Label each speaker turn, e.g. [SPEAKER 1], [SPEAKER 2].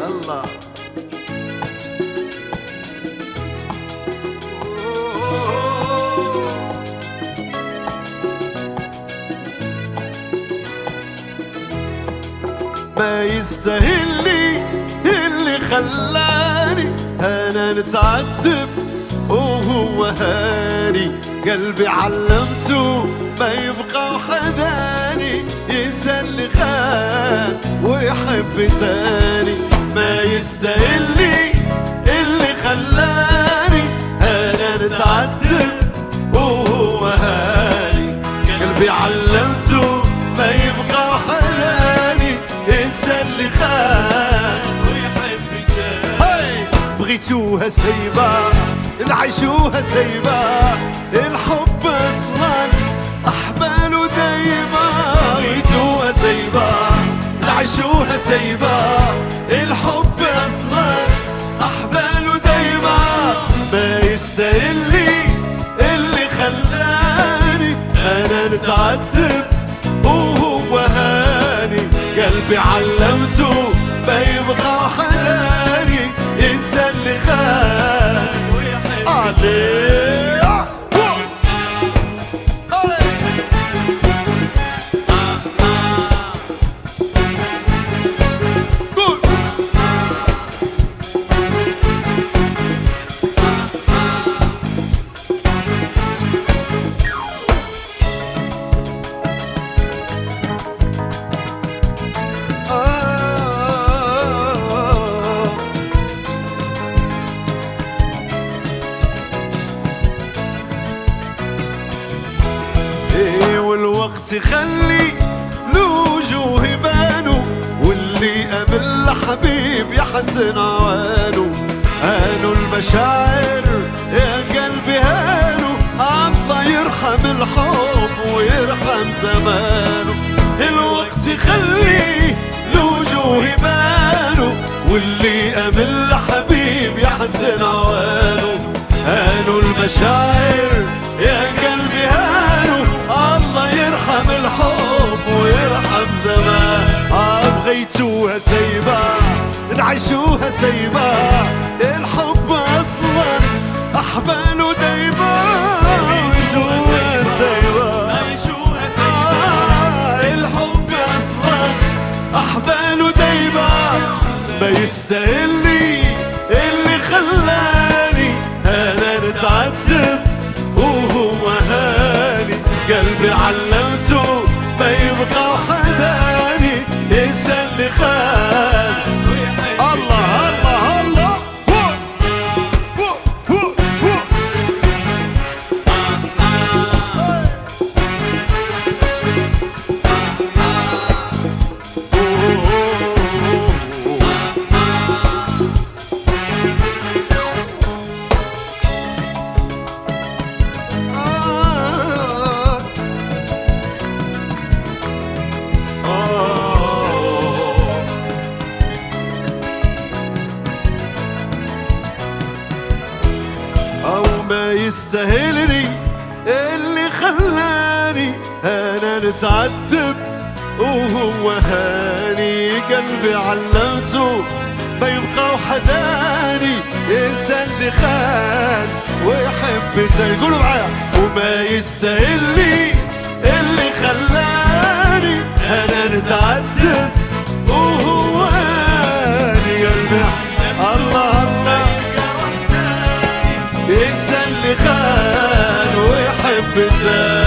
[SPEAKER 1] الله ما يستاهل لي اللي خلاني انا نتعذب وهو هاني، قلبي علمته ما يبقى وحداني، ينسى اللي خان ويحب ثاني. ما يستاهل لي اللي خلاني انا نتعذب وهو هاني، قلبي علمته ما يبقى وحداني، ينسى اللي خان ويحب ثاني. بغيتوها سيبة نعيشوها سيبة، الحب اصلا احباله دايما. بغيتوها سيبة نعيشوها سيبة، الحب اصلا احباله دايما. ما يستاهل لي اللي خلاني انا نتعذب وهو هاني، قلبي علمته ما يبقى وحداني، ينسى اللي خان ويحب عليه. والوقت يخلي لوجوه يبانوا، واللي قبل حبيب يحزن عوانه. هانوا المشاعر يا قلبي هانوا، الله يرحم الحب ويرحم زمانه. الوقت يخلي لوجوه يبانوا، واللي قبل حبيب يحزن عوانه. هانوا المشاعر يا قلبي هانوا، الله يرحم الحب ويرحم زمان. بغيتوها سيبة نعيشوها سيبة، الحب اصلا احباله دايما. بغيتوها سيبة نعيشوها سيبة، الحب اصلا احباله دايما. ما يستاهل لي اللي خلاني انا نتعذب وهو هاني، قلبي علمته ما يبقى وحداني، ينسى اللي خان. الله الله الله ما يستاهلني اللي خلاني انا نتعذب وهو هاني، قلبي علمته ما يبقى وحداني، ينسى اللي خان ويحب تاني. قولوا معايا. وما يستاهلني اللي خلاني انا نتعذب وهو هاني، قلبي الله الله ينسى اللي خان ويحب تاني.